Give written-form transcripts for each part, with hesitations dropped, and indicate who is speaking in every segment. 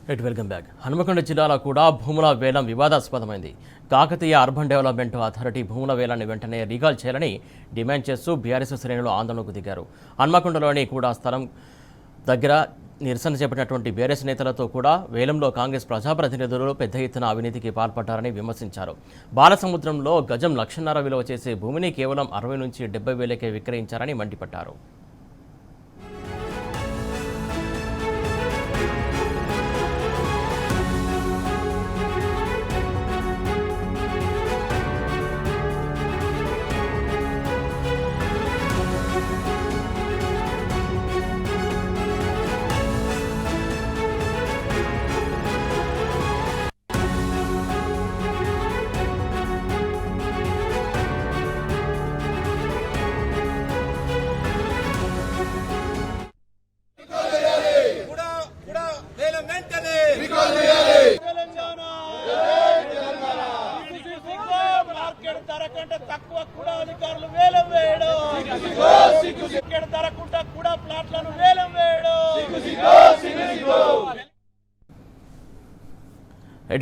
Speaker 1: Welcome back. Hanumakonda జిల్లాలో కూడా భూముల వేలం వివాదాస్పదమైంది. కాకతీయ అర్బన్ డెవలప్మెంట్ అథారిటీ భూముల వేలాన్ని వెంటనే రీకాల్ చేయాలని డిమాండ్ చేస్తూ బీఆర్ఎస్ శ్రేణులు ఆందోళనకు దిగారు. హనుమకొండలోని కూడా స్థలం దగ్గర నిరసన చేపట్టినటువంటి బీఆర్ఎస్ నేతలతో కూడా వేలంలో కాంగ్రెస్ ప్రజాప్రతినిధులు పెద్ద ఎత్తున అవినీతికి పాల్పడ్డారని విమర్శించారు. బాలసముద్రంలో గజం 1,50,000 విలువ చేసే భూమిని కేవలం 60 నుంచి 70 వేలకే విక్రయించారని మండిపడ్డారు.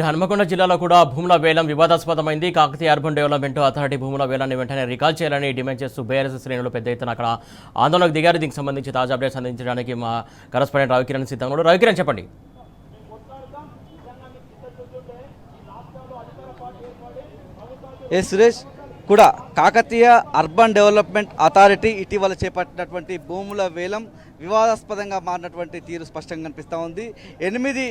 Speaker 1: హనుమకొండ జిల్లాలో కూడా భూముల వేలం వివాదాస్పదమైంది. కాకతీయ అర్బన్ డెవలప్మెంట్ అథారిటీ భూముల వేలాన్ని వెంటనే రికాల్ చేయాలని డిమాండ్ చేస్తూ బీఆర్ఎస్ శ్రేణులు పెద్ద ఎత్తున అక్కడ ఆందోళనకు దిగారు. దీనికి సంబంధించి తాజా అప్డేట్స్ అందించడానికి మా కరెస్పాండెంట్ రవికిరణ్ సిద్ధంగా. రవికిరణ్, చెప్పండి.
Speaker 2: సురేష్, కూడా కాకతీయ అర్బన్ డెవలప్మెంట్ అథారిటీ ఇటీవల చేపట్టినటువంటి భూముల వేలం వివాదాస్పదంగా మారినటువంటి తీరు స్పష్టంగా కనిపిస్తూ ఉంది. 8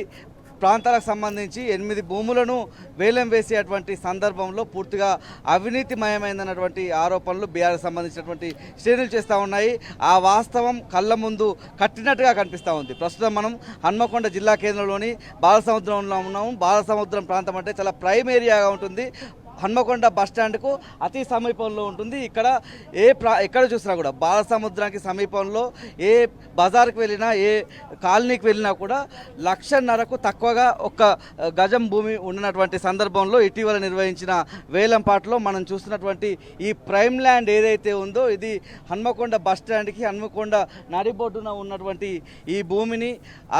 Speaker 2: ప్రాంతాలకు సంబంధించి 8 భూములను వేలం వేసేటువంటి సందర్భంలో పూర్తిగా అవినీతిమయమైనటువంటి ఆరోపణలు బీఆర్ఎస్ సంబంధించినటువంటి శ్రేణులు చేస్తూ ఉన్నాయి. ఆ వాస్తవం కళ్ళ ముందు కట్టినట్టుగా కనిపిస్తూ ఉంది. ప్రస్తుతం మనం హన్మకొండ జిల్లా కేంద్రంలోని బాలసముద్రంలో ఉన్నాము. బాలసముద్రం ప్రాంతం అంటే చాలా ప్రైమ్ ఏరియాగా ఉంటుంది. హన్మకొండ బస్టాండ్కు అతి సమీపంలో ఉంటుంది. ఎక్కడ చూసినా కూడా బాలసముద్రానికి సమీపంలో ఏ బజార్కి వెళ్ళినా ఏ కాలనీకి వెళ్ళినా కూడా 1,50,000కు తక్కువగా ఒక గజం భూమి ఉన్నటువంటి సందర్భంలో ఇటీవల నిర్వహించిన వేలంపాట్లో మనం చూసినటువంటి ఈ ప్రైమ్ ల్యాండ్ ఏదైతే ఉందో ఇది హన్మకొండ బస్టాండ్కి హన్మకొండ నడిబొడ్డున ఉన్నటువంటి ఈ భూమిని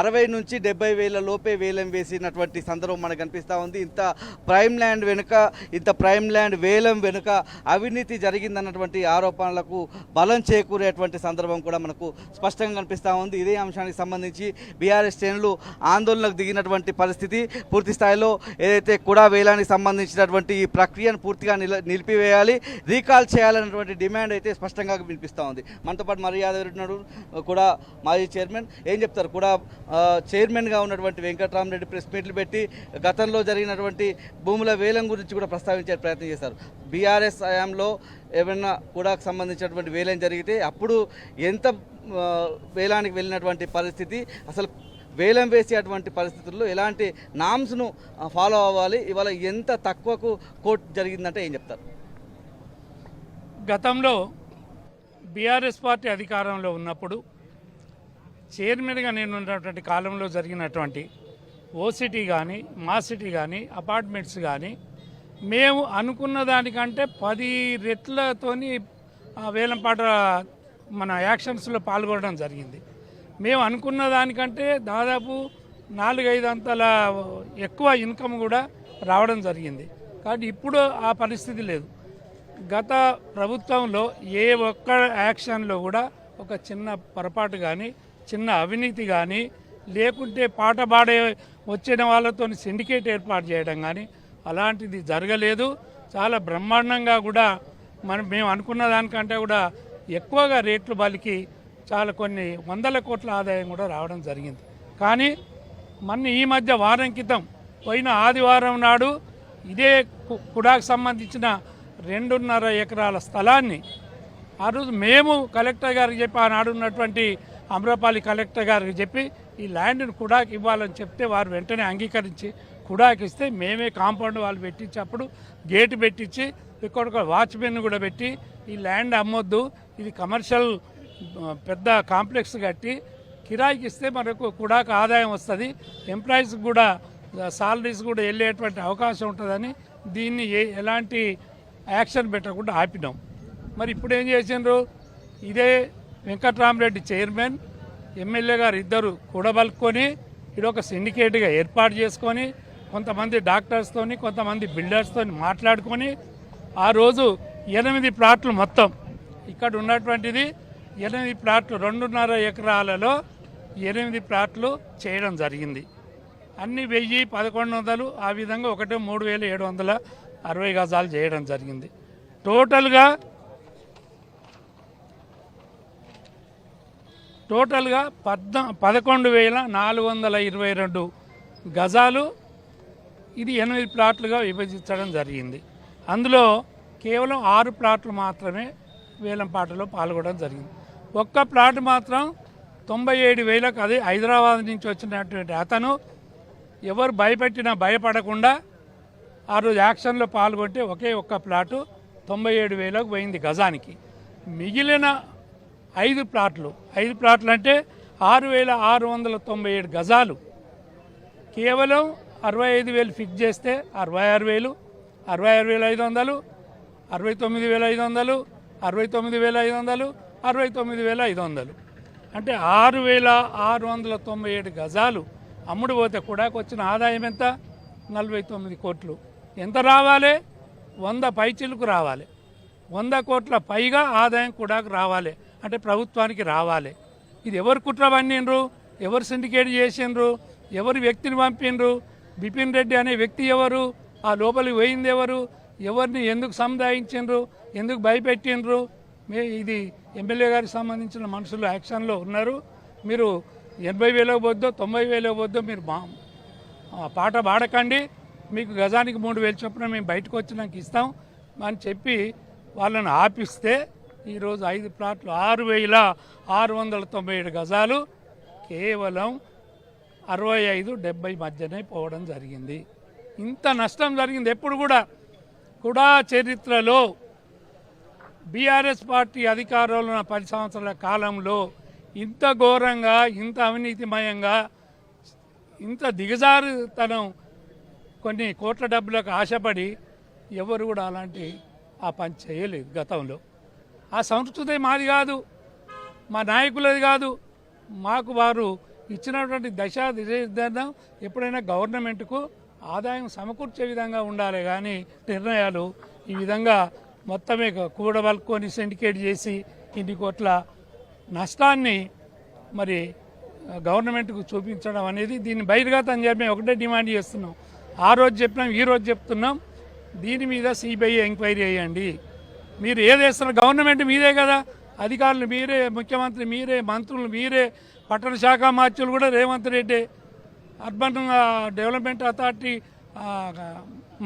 Speaker 2: 60 నుంచి 70 వేల లోపే వేలం వేసినటువంటి సందర్భం మనకు కనిపిస్తూ ఉంది. ఇంత ప్రైమ్ ల్యాండ్ వెనుక ప్రైమ్ ల్యాండ్ వేలం వెనుక అవినీతి జరిగిందన్నటువంటి ఆరోపణలకు బలం చేకూరేటువంటి సందర్భం కూడా మనకు స్పష్టంగా కనిపిస్తూ ఉంది. ఇదే అంశానికి సంబంధించి బీఆర్ఎస్ శ్రేణులు ఆందోళనకు దిగినటువంటి పరిస్థితి. పూర్తి స్థాయిలో ఏదైతే కూడా వేలానికి సంబంధించినటువంటి ఈ ప్రక్రియను పూర్తిగా నిలిపివేయాలి, రీకాల్ చేయాలన్నటువంటి డిమాండ్ అయితే స్పష్టంగా వినిపిస్తూ ఉంది. మనతో పాటు మర్యాద ఉన్నాడు, కూడా మాజీ చైర్మన్. ఏం చెప్తారు? కూడా చైర్మన్గా ఉన్నటువంటి వెంకట్రామరెడ్డి ప్రెస్ మీట్లు పెట్టి గతంలో జరిగినటువంటి భూముల వేలం గురించి కూడా ప్రస్తావించారు, ప్రయత్నం చేశారు. బీఆర్ఎస్ హయాంలో ఏమైనా కూడా సంబంధించినటువంటి వేలం జరిగితే అప్పుడు ఎంత వేలానికి వెళ్ళినటువంటి పరిస్థితి, అసలు వేలం వేసేటువంటి పరిస్థితుల్లో ఎలాంటి నామ్స్ను ఫాలో అవ్వాలి, ఇవాళ ఎంత తక్కువకు కోర్టు జరిగిందంటే ఏం చెప్తారు?
Speaker 3: గతంలో బీఆర్ఎస్ పార్టీ అధికారంలో ఉన్నప్పుడు చైర్మన్గా నేను ఉన్నటువంటి కాలంలో జరిగినటువంటి ఓసిటీ కానీ మాసిటీ కానీ అపార్ట్మెంట్స్ కానీ మేము అనుకున్న దానికంటే 10 రెట్లతోని వేలంపాట మన యాక్షన్స్లో పాల్గొనడం జరిగింది. మేము అనుకున్న దానికంటే దాదాపు 4-5 అంతల ఎక్కువ ఇన్కమ్ కూడా రావడం జరిగింది. కాబట్టి ఇప్పుడు ఆ పరిస్థితి లేదు. గత ప్రభుత్వంలో ఏ ఒక్క యాక్షన్లో కూడా ఒక చిన్న పొరపాటు కానీ చిన్న అవినీతి కానీ లేకుంటే పాట పాడే వచ్చిన వాళ్ళతో సిండికేట్ ఏర్పాటు చేయడం కానీ అలాంటిది జరగలేదు. చాలా బ్రహ్మాండంగా కూడా మేము అనుకున్న దానికంటే కూడా ఎక్కువగా రేట్లు బలికి చాలా కొన్ని 100 కోట్ల ఆదాయం కూడా రావడం జరిగింది. కానీ ఈ మధ్య వారం క్రితం పోయిన ఆదివారం నాడు ఇదే కుడాకు సంబంధించిన 2.5 ఎకరాల స్థలాన్ని ఆ రోజు మేము కలెక్టర్ గారికి చెప్పి ఆనాడు ఉన్నటువంటి అమ్రపాలి కలెక్టర్ గారికి చెప్పి ఈ ల్యాండ్ను కుడాకి ఇవ్వాలని చెప్తే వారు వెంటనే అంగీకరించి కుడాకి ఇస్తే మేమే కాంపౌండ్ వాళ్ళు పెట్టించి అప్పుడు గేటు పెట్టించి ఇక్కడ వాచ్మెన్ కూడా పెట్టి ఈ ల్యాండ్ అమ్మొద్దు, ఇది కమర్షియల్ పెద్ద కాంప్లెక్స్ కట్టి కిరాయికి ఇస్తే మనకు కుడాకు ఆదాయం వస్తుంది, ఎంప్లాయీస్కి కూడా సాలరీస్ కూడా వెళ్ళేటువంటి అవకాశం ఉంటుందని దీన్ని ఎలాంటి యాక్షన్ పెట్టకుండా ఆపినాం. మరి ఇప్పుడు ఏం చేసిండ్రు? ఇదే వెంకట్రామరెడ్డి చైర్మన్, ఎమ్మెల్యే గారు ఇద్దరు కూడబలుకొని ఇది ఒక సిండికేట్గా ఏర్పాటు చేసుకొని కొంతమంది డాక్టర్స్తోని కొంతమంది బిల్డర్స్తోని మాట్లాడుకొని ఆ రోజు 8 ప్లాట్లు మొత్తం ఇక్కడ ఉన్నటువంటిది 8 ప్లాట్లు 2.5 ఎకరాలలో 8 ప్లాట్లు చేయడం జరిగింది. అన్ని 1000, 1100 ఆ విధంగా 3760 గజాలు చేయడం జరిగింది. టోటల్గా 11,422 గజాలు ఇది 8 ప్లాట్లుగా విభజించడం జరిగింది. అందులో కేవలం 6 ప్లాట్లు మాత్రమే వేలంపాటలో పాల్గొనడం జరిగింది. ఒక్క ప్లాట్ మాత్రం 97,000కు, అది హైదరాబాద్ నుంచి వచ్చినటువంటి అతను ఎవరు భయపెట్టినా భయపడకుండా ఆ రోజు యాక్షన్లో పాల్గొంటే ఒక్క ప్లాటు 97,000కు పోయింది గజానికి. మిగిలిన 5 ప్లాట్లు అంటే 6,697 గజాలు కేవలం 65,000 ఫిక్స్ చేస్తే 66,000, 66,500, 69,500, 69,500, 69,500 అంటే 6,697 గజాలు అమ్ముడు పోతే కూడా వచ్చిన ఆదాయం ఎంత? 49 కోట్లు. ఎంత రావాలి? 100 పైచిలకు రావాలి. 100 కోట్ల పైగా ఆదాయం కూడా రావాలి, అంటే ప్రభుత్వానికి రావాలి. ఇది ఎవరు కుట్ర పన్నిండ్రు? ఎవరు సిండికేట్ చేసిండ్రు? ఎవరు వ్యక్తిని పంపిండ్రు? బిపిన్ రెడ్డి అనే వ్యక్తి ఎవరు? ఆ లోపలికి పోయింది ఎవరు? ఎవరిని ఎందుకు సముదాయించిండ్రు? ఎందుకు భయపెట్టిండ్రు? ఇది ఎమ్మెల్యే గారికి సంబంధించిన మనుషులు యాక్షన్లో ఉన్నారు. మీరు 80,000 పోద్దో 90,000 పోద్దో మీరు పాట పాడకండి, మీకు గజానికి 3,000 చొప్పున మేము బయటకు వచ్చినాక ఇస్తాం అని చెప్పి వాళ్ళని ఆపిస్తే ఈరోజు 5 ప్లాట్లు 6,697 గజాలు కేవలం 65-70 మధ్యనే పోవడం జరిగింది. ఇంత నష్టం జరిగింది. ఎప్పుడు కూడా చరిత్రలో బీఆర్ఎస్ పార్టీ అధికారంలో ఉన్న 10 సంవత్సరాల కాలంలో ఇంత ఘోరంగా, ఇంత అవినీతిమయంగా, ఇంత దిగజారుతనం, కొన్ని కోట్ల డబ్బులకు ఆశపడి ఎవరు కూడా అలాంటి ఆ పని చేయలేదు గతంలో. ఆ సంస్కృతి మాది కాదు, మా నాయకులది కాదు. మాకు వారు ఇచ్చినటువంటి దిశానిర్దేశం ఎప్పుడైనా గవర్నమెంట్కు ఆదాయం సమకూర్చే విధంగా ఉండాలి, కానీ నిర్ణయాలు ఈ విధంగా మొత్తమే కూడబలుకొని సిండికేట్ చేసి ఇన్ని కోట్ల నష్టాన్ని మరి గవర్నమెంట్కు చూపించడం అనేది దీన్ని బహిర్గతం చేసి మేము ఒకటే డిమాండ్ చేస్తున్నాం. ఆ రోజు చెప్పినాం, ఈ రోజు చెప్తున్నాం, దీని మీద సిబిఐ ఎంక్వైరీ చేయండి. మీరు ఏది వేస్తున్నారు? గవర్నమెంట్ మీదే కదా, అధికారులు మీరే, ముఖ్యమంత్రి మీరే, మంత్రులు మీరే, పట్టణ శాఖ మార్చులు కూడా Revanth Reddy, urban development authority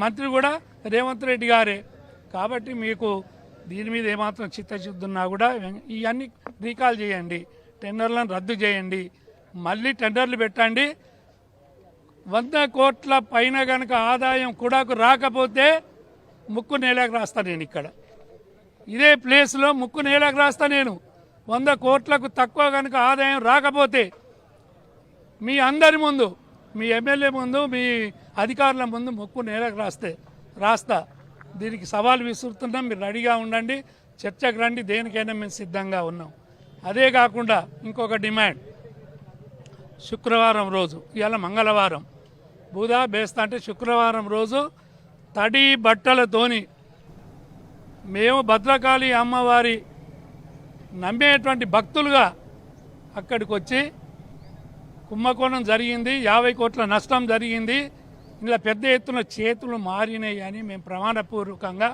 Speaker 3: మంత్రి కూడా రేవంత్ రెడ్డి గారే. కాబట్టి మీకు దీని మీద ఏమాత్రం చిత్తశుద్ధి ఉన్నా కూడా ఇవన్నీ రీకాల్ చేయండి, టెండర్లను రద్దు చేయండి, మళ్ళీ టెండర్లు పెట్టండి. 100 కోట్ల పైన కనుక ఆదాయం కూడాకు రాకపోతే ముక్కు నేలకు రాస్తా నేను. ఇక్కడ ఇదే ప్లేస్లో ముక్కు నేలకు రాస్తా నేను. 100 కోట్లకు తక్కువ కనుక ఆదాయం రాకపోతే మీ అందరి ముందు, మీ ఎమ్మెల్యే ముందు, మీ అధికారుల ముందు ముక్కు నేలకు రాస్తా. దీనికి సవాల్ విసురుతున్నాం, మీరు రెడీగా ఉండండి, చర్చకు రండి, దేనికైనా మేము సిద్ధంగా ఉన్నాం. అదే కాకుండా ఇంకొక డిమాండ్, శుక్రవారం రోజు, ఇవాళ మంగళవారం, బుధ బేస్తా అంటే శుక్రవారం రోజు తడి బట్టలతోని మేము భద్రకాళి అమ్మవారి నమ్మేటువంటి భక్తులుగా అక్కడికి వచ్చి కుంభకోణం జరిగింది, 50 కోట్ల నష్టం జరిగింది, ఇలా పెద్ద ఎత్తున చేతులు మారినాయి అని మేము ప్రమాణపూర్వకంగా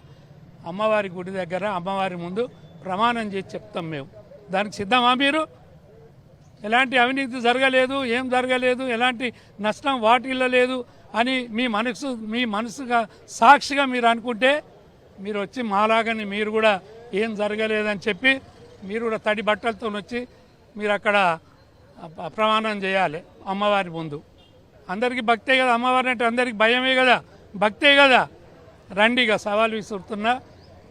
Speaker 3: అమ్మవారి గుడి దగ్గర అమ్మవారి ముందు ప్రమాణం చేసి చెప్తాం. మేము దానికి సిద్ధమా? మీరు ఎలాంటి అవినీతి జరగలేదు, ఏం జరగలేదు, ఎలాంటి నష్టం వాటిల్లలేదు అని మీ మనసుగా సాక్షిగా మీరు అనుకుంటే మీరు వచ్చి మాలాగని మీరు కూడా ఏం జరగలేదని చెప్పి మీరు కూడా తడి బట్టలతో వచ్చి మీరు అక్కడ ప్రమాణం చేయాలి అమ్మవారి ముందు. అందరికీ భక్తే కదా, అమ్మవారి అంటే అందరికీ భయమే కదా, భక్తే కదా. రండిగా సవాల్ విసురుతున్నా.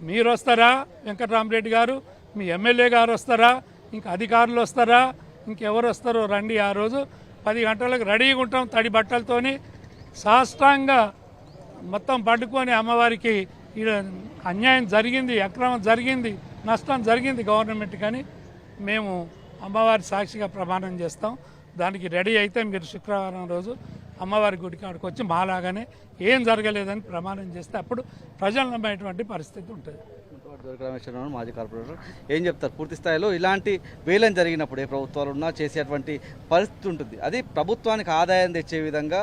Speaker 3: మీరు వస్తారా? వెంకటరామరెడ్డి గారు, మీ ఎమ్మెల్యే గారు వస్తారా? ఇంకా అధికారులు వస్తారా? ఇంకెవరు వస్తారో రండి. ఆ రోజు 10 గంటలకు రెడీగా ఉంటాం, తడి బట్టలతోని సాష్టాంగా మొత్తం పట్టుకొని అమ్మవారికి అన్యాయం జరిగింది, అక్రమం జరిగింది, నష్టం జరిగింది గవర్నమెంట్, కానీ మేము అమ్మవారి సాక్షిగా ప్రమాణం చేస్తాం. దానికి రెడీ అయితే మీరు శుక్రవారం రోజు అమ్మవారి గుడి కాడికి వచ్చి మాలాగానే ఏం జరగలేదని ప్రమాణం చేస్తే అప్పుడు ప్రజలు నమ్మేటువంటి పరిస్థితి ఉంటుంది.
Speaker 2: రమేశ్వరరావు మాజీ కార్పొరేటర్ ఏం చెప్తారు? పూర్తి స్థాయిలో ఇలాంటి వేలం జరిగినప్పుడు ఏ ప్రభుత్వాలు ఉన్నా చేసేటువంటి పరిస్థితి ఉంటుంది. అది ప్రభుత్వానికి ఆదాయం తెచ్చే విధంగా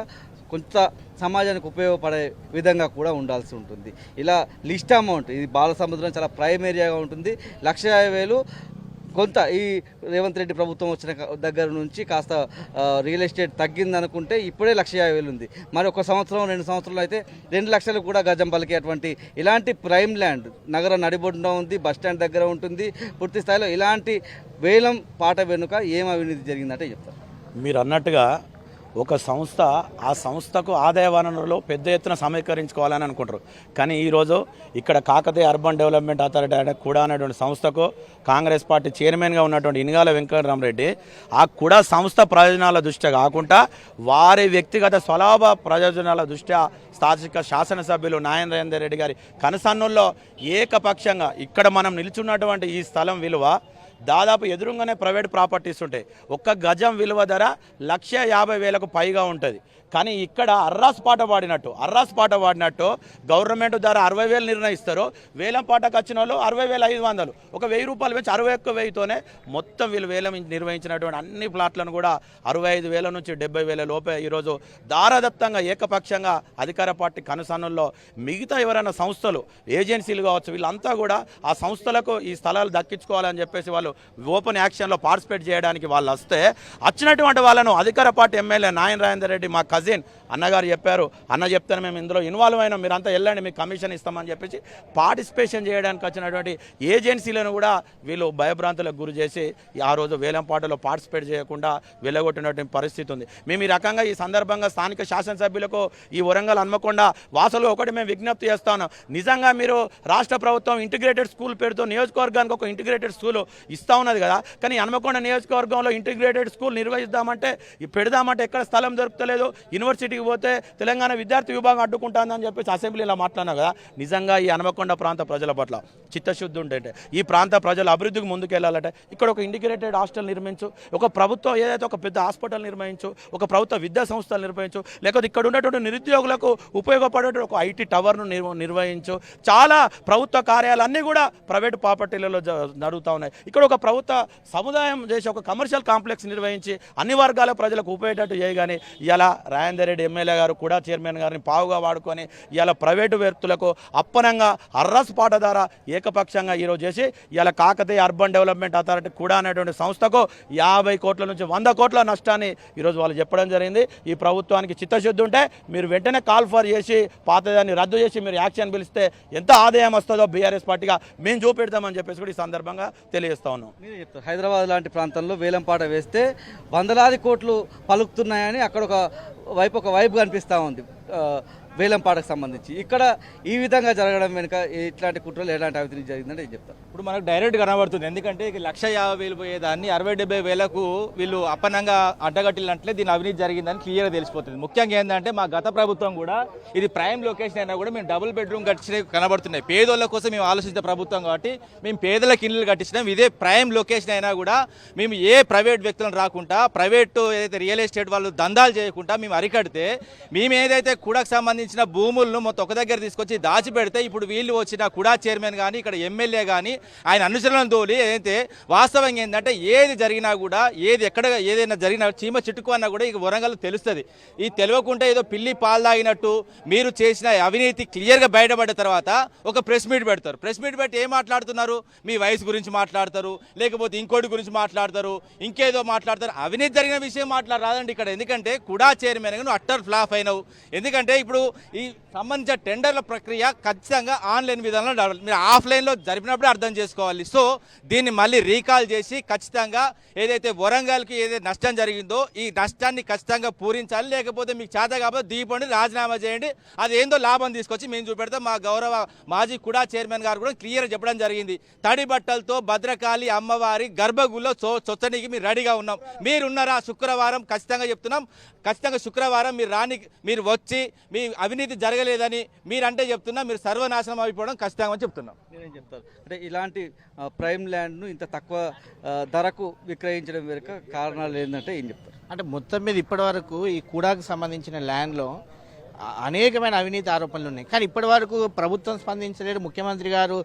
Speaker 2: కొంత సమాజానికి ఉపయోగపడే విధంగా కూడా ఉండాల్సి ఉంటుంది. ఇలా లిస్ట్ అమౌంట్ ఇది బాలసముద్రం చాలా ప్రైమ్ ఏరియాగా ఉంటుంది. 1,50,000 కొంత ఈ రేవంత్ రెడ్డి ప్రభుత్వం వచ్చిన దగ్గర నుంచి కాస్త రియల్ ఎస్టేట్ తగ్గింది అనుకుంటే ఇప్పుడే 1,50,000 ఉంది. మరి ఒక సంవత్సరం 2 సంవత్సరాలు అయితే 2 లక్షలు కూడా గజం పలికేటువంటి ఇలాంటి ప్రైమ్ ల్యాండ్ నగర నడిబొడ్డున ఉంది, బస్టాండ్ దగ్గర ఉంటుంది. పూర్తి స్థాయిలో ఇలాంటి వేలం పాట వెనుక ఏం అవినీతి జరిగిందంటే చెప్తారు.
Speaker 4: మీరు అన్నట్టుగా ఒక సంస్థ ఆ సంస్థకు ఆదాయ వనరులు పెద్ద ఎత్తున సమీకరించుకోవాలని అనుకుంటారు. కానీ ఈరోజు ఇక్కడ కాకతీయ అర్బన్ డెవలప్మెంట్ అథారిటీ కూడా అనేటువంటి సంస్థకు కాంగ్రెస్ పార్టీ చైర్మన్గా ఉన్నటువంటి ఇనగాల వెంకటరామరెడ్డి ఆ కూడా సంస్థ ప్రయోజనాల దృష్ట్యా కాకుండా వారి వ్యక్తిగత స్వలాభ ప్రయోజనాల దృష్ట్యా స్థానిక శాసనసభ్యులు నారాయణ రెడ్డి గారి కనసన్నుల్లో ఏకపక్షంగా ఇక్కడ మనం నిల్చున్నటువంటి ఈ స్థలం విలువ దాదాపు ఎదురుగానే ప్రైవేట్ ప్రాపర్టీస్ ఉంటాయి. ఒక్క గజం విలువ ధర 1,50,000కు పైగా ఉంటుంది. కానీ ఇక్కడ అర్రాస్ పాట పాడినట్టు గవర్నమెంట్ ధర 60,000 నిర్ణయిస్తారు. వేలం పాటకు వచ్చిన వాళ్ళు 60,500, ఒక 1,000 రూపాయలు పెంచి 61,000తోనే మొత్తం వీళ్ళు వేలం నిర్వహించినటువంటి అన్ని ప్లాట్లను కూడా 65,000 నుంచి 70,000 లోపే ఈరోజు దారదత్తంగా ఏకపక్షంగా అధికార పార్టీ కనుసన్నుల్లో మిగతా ఎవరైనా సంస్థలు ఏజెన్సీలు కావచ్చు వీళ్ళంతా కూడా ఆ సంస్థలకు ఈ స్థలాలు దక్కించుకోవాలని చెప్పేసి వాళ్ళు ఓపెన్ యాక్షన్లో పార్టిసిపేట్ చేయడానికి వాళ్ళు వస్తే వచ్చినటువంటి వాళ్ళను అధికార పార్టీ ఎమ్మెల్యే నారాయణ రెడ్డి మా కజిన్ అన్నగారు చెప్పారు. అన్న చెప్తాను మేము ఇందులో ఇన్వాల్వ్ అయినా మీరంతా వెళ్ళండి మీకు కమిషన్ ఇస్తామని చెప్పేసి పార్టిసిపేషన్ చేయడానికి వచ్చినటువంటి ఏజెన్సీలను కూడా వీళ్ళు భయభ్రాంతులకు గురి చేసి ఆ రోజు వేలంపాటలో పార్టిసిపేట్ చేయకుండా వెళ్ళగొట్టినటువంటి పరిస్థితి ఉంది. మేము ఈ రకంగా ఈ సందర్భంగా స్థానిక శాసనసభ్యులకు ఈ వరంగల్ హన్మకొండ వాసులు ఒకటి మేము విజ్ఞప్తి చేస్తా ఉన్నాం. నిజంగా మీరు రాష్ట్ర ప్రభుత్వం ఇంటిగ్రేటెడ్ స్కూల్ పేరుతో నియోజకవర్గానికి ఒక ఇంటిగ్రేటెడ్ స్కూల్ ఇస్తూ ఉన్నది కదా, కానీ హన్మకొండ నియోజకవర్గంలో ఇంటిగ్రేటెడ్ స్కూల్ నిర్వహిద్దామంటే పెడదామంటే ఎక్కడ స్థలం దొరుకుతలేదు. యూనివర్సిటీకి పోతే తెలంగాణ విద్యార్థి విభాగం అడ్డుకుంటుందని చెప్పేసి అసెంబ్లీలో మాట్లాడినా కదా. నిజంగా ఈ హన్మకొండ ప్రాంత ప్రజల పట్ల చిత్తశుద్ధి ఉంటే ఈ ప్రాంత ప్రజల అభివృద్ధికి ముందుకెళ్లాలంటే ఇక్కడ ఒక ఇంటిగ్రేటెడ్ హాస్టల్ నిర్మించు, ఒక ప్రభుత్వం ఏదైతే ఒక పెద్ద హాస్పిటల్ నిర్మించు, ఒక ప్రభుత్వ విద్యా సంస్థలు నిర్వహించు, లేకపోతే ఇక్కడ ఉన్నటువంటి నిరుద్యోగులకు ఉపయోగపడేటువంటి ఒక ఐటీ టవర్ను నిర్వహించు. చాలా ప్రభుత్వ కార్యాలన్నీ కూడా ప్రైవేటు ప్రాపర్టీలలో నడుగుతూ ఉన్నాయి. ఇక్కడ ఒక ప్రభుత్వ సముదాయం చేసి ఒక కమర్షియల్ కాంప్లెక్స్ నిర్వహించి అన్ని వర్గాల ప్రజలకు ఉపయోగేటట్టు చేయగానే ఇలా రాజేందర్ రెడ్డి ఎమ్మెల్యే గారు కూడా చైర్మన్ గారిని పావుగా వాడుకొని ఇలా ప్రైవేటు వ్యక్తులకు అప్పనంగా అర్రస్ పాట ద్వారా ఏకపక్షంగా ఈరోజు చేసి ఇలా కాకతీయ అర్బన్ డెవలప్మెంట్ అథారిటీ కూడా అనేటువంటి సంస్థకు 50 కోట్ల నుంచి 100 కోట్ల నష్టాన్ని ఈరోజు వాళ్ళు చెప్పడం జరిగింది. ఈ ప్రభుత్వానికి చిత్తశుద్ధి ఉంటే మీరు వెంటనే కాల్ ఫర్ చేసి పాతదాన్ని రద్దు చేసి మీరు యాక్షన్ పిలిస్తే ఎంత ఆదాయం వస్తుందో బీఆర్ఎస్ పార్టీగా మేము చూపెడతామని చెప్పేసి కూడా ఈ సందర్భంగా తెలియజేస్తా ఉన్నాం.
Speaker 2: హైదరాబాద్ లాంటి ప్రాంతంలో వేలంపాట వేస్తే వందలాది కోట్లు పలుకుతున్నాయని అక్కడ ఒక వైపు కనిపిస్తూ ఉంది వేలంపాటకు సంబంధించి. ఇక్కడ ఈ విధంగా జరగడం వెనుక ఇట్లాంటి కుట్రలు ఎలాంటి అవినీతి జరిగిందంటే ఏం చెప్తారు?
Speaker 5: ఇప్పుడు మనకు డైరెక్ట్ కనబడుతుంది. ఎందుకంటే 1,50,000 పోయేదాన్ని 60-70,000కు వీళ్ళు అప్పనంగా అడ్డగట్టినట్లే దీని అవినీతి జరిగిందని క్లియర్గా తెలిసిపోతుంది. ముఖ్యంగా ఏంటంటే మా గత ప్రభుత్వం కూడా ఇది ప్రైమ్ లొకేషన్ అయినా కూడా మేము డబుల్ బెడ్రూమ్ కట్టించే కనబడుతున్నాయి. పేదోళ్ళ కోసం మేము ఆలోచించే ప్రభుత్వం కాబట్టి మేము పేదలకు ఇళ్ళు కట్టించినాం. ఇదే ప్రైమ్ లొకేషన్ అయినా కూడా మేము ఏ ప్రైవేట్ వ్యక్తులను రాకుండా ప్రైవేటు ఏదైతే రియల్ ఎస్టేట్ వాళ్ళు దందాలు చేయకుండా మేము అరికడితే మేము ఏదైతే కూడాకు సంబంధించిన భూములను మొత్తం ఒక దగ్గర తీసుకొచ్చి దాచిపెడితే ఇప్పుడు వీళ్ళు వచ్చిన కుడా చైర్మన్ కానీ ఇక్కడ ఎమ్మెల్యే కానీ ఆయన అనుచరులను తోలి ఏదైతే వాస్తవంగా ఏంటంటే ఏది జరిగినా కూడా ఏదైనా జరిగినా చీమ చిట్టుకు అన్నా కూడా ఇక వరంగల్ తెలుస్తుంది. ఈ తెలియకుంటే ఏదో పిల్లి పాలు తాగినట్టు మీరు చేసిన అవినీతి క్లియర్గా బయటపడ్డ తర్వాత ఒక ప్రెస్ మీట్ పెడతారు. ప్రెస్ మీట్ పెట్టి ఏం మాట్లాడుతున్నారు? మీ వయసు గురించి మాట్లాడతారు, లేకపోతే ఇంకోటి గురించి మాట్లాడతారు, ఇంకేదో మాట్లాడతారు. అవినీతి జరిగిన విషయం మాట్లాడరాదండి ఇక్కడ. ఎందుకంటే కుడా చైర్మన్ నువ్వు అట్టర్ ఫ్లాప్ అయినావు. ఎందుకంటే ఇప్పుడు ఈ సంబంధించిన టెండర్ల ప్రక్రియ ఖచ్చితంగా ఆన్లైన్ విధానంలో నడవాలి. మీరు ఆఫ్లైన్లో జరిపినప్పుడు అర్థం చేసుకోవాలి. సో దీన్ని మళ్ళీ రీకాల్ చేసి ఖచ్చితంగా ఏదైతే వరంగల్కి ఏదైతే నష్టం జరిగిందో ఈ నష్టాన్ని ఖచ్చితంగా పూరించాలి. లేకపోతే మీకు చేత కాకపోతే దీపండి, రాజీనామా చేయండి. అది ఏందో లాభం తీసుకొచ్చి మేము చూపెడతాం. మా గౌరవ మాజీ కుడా చైర్మన్ గారు కూడా క్లియర్గా చెప్పడం జరిగింది. తడి బట్టలతో భద్రకాళి అమ్మవారి గర్భగుడిలో చొచ్చనికి మీరు రెడీగా ఉన్నాం. మీరున్నారా? శుక్రవారం ఖచ్చితంగా చెప్తున్నాం. ఖచ్చితంగా శుక్రవారం మీరు వచ్చి మీ అవినీతి జరగలేదని మీరంటే చెప్తున్నా, మీరు సర్వనాశనం అయిపోవడం ఖచ్చితంగా అని చెప్తున్నాం.
Speaker 2: మీరేం చెప్తారు? అంటే ఇలాంటి ప్రైమ్ ల్యాండ్ను ఇంత తక్కువ ధరకు విక్రయించడం వెనుక కారణాలు ఏంటంటే ఏం చెప్తారు?
Speaker 6: అంటే మొత్తం మీద ఇప్పటివరకు ఈ కూడాకు సంబంధించిన ల్యాండ్లో అనేకమైన అవినీతి ఆరోపణలు ఉన్నాయి. కానీ ఇప్పటి వరకు ప్రభుత్వం స్పందించలేదు. ముఖ్యమంత్రి గారు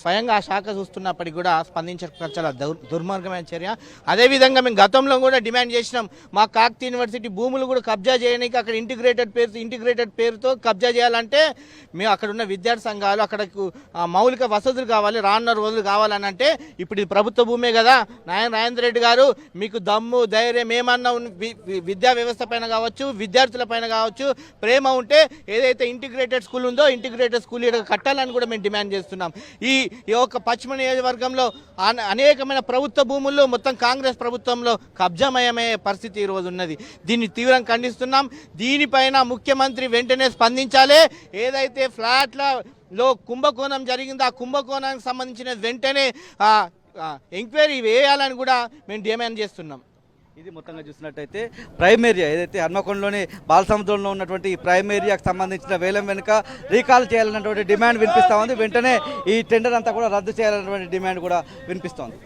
Speaker 6: స్వయంగా ఆ శాఖ చూస్తున్నప్పటికీ కూడా స్పందించక చాలా దుర్మార్గమైన చర్య. అదేవిధంగా మేము గతంలో కూడా డిమాండ్ చేసినాం, మా కాకతీయ యూనివర్సిటీ భూములు కూడా కబ్జా చేయడానికి అక్కడ ఇంటిగ్రేటెడ్ పేరుతో కబ్జా చేయాలంటే మేము అక్కడ ఉన్న విద్యార్థి సంఘాలు అక్కడకు మౌలిక వసతులు కావాలి, రానున్న రోజులు కావాలని అంటే ఇప్పుడు ఇది ప్రభుత్వ భూమే కదా. రాజేంద్ర రెడ్డి గారు మీకు దమ్ము ధైర్యం ఏమన్నా విద్యా వ్యవస్థ పైన కావచ్చు, విద్యార్థుల పైన కావచ్చు ప్రేమ ఉంటే ఏదైతే ఇంటిగ్రేటెడ్ స్కూల్ ఉందో ఇంటిగ్రేటెడ్ స్కూల్ ఇక్కడ కట్టాలని కూడా మేము డిమాండ్ చేస్తున్నాం. ఈ యొక్క పశ్చిమ నియోజకవర్గంలో అనేకమైన ప్రభుత్వ భూముల్లో మొత్తం కాంగ్రెస్ ప్రభుత్వంలో కబ్జామయమయ్యే పరిస్థితి ఈరోజు ఉన్నది. దీన్ని తీవ్రంగా ఖండిస్తున్నాం. దీనిపైన ముఖ్యమంత్రి వెంటనే స్పందించాలి. ఏదైతే ఫ్లాట్లలో కుంభకోణం జరిగిందో ఆ కుంభకోణానికి సంబంధించిన వెంటనే ఎంక్వైరీ వేయాలని కూడా మేము డిమాండ్ చేస్తున్నాం.
Speaker 2: ఇది మొత్తంగా చూసినట్టయితే ప్రైమ్ ఏరియా ఏదైతే హన్మకొండలోని బాలసముద్రంలో ఉన్నటువంటి ఈ ప్రైమ్ ఏరియాకి సంబంధించిన వేలం వెనుక రీకాల్ చేయాలన్నటువంటి డిమాండ్ వినిపిస్తూ ఉంది. వెంటనే ఈ టెండర్ అంతా కూడా రద్దు చేయాలన్నటువంటి డిమాండ్ కూడా వినిపిస్తోంది.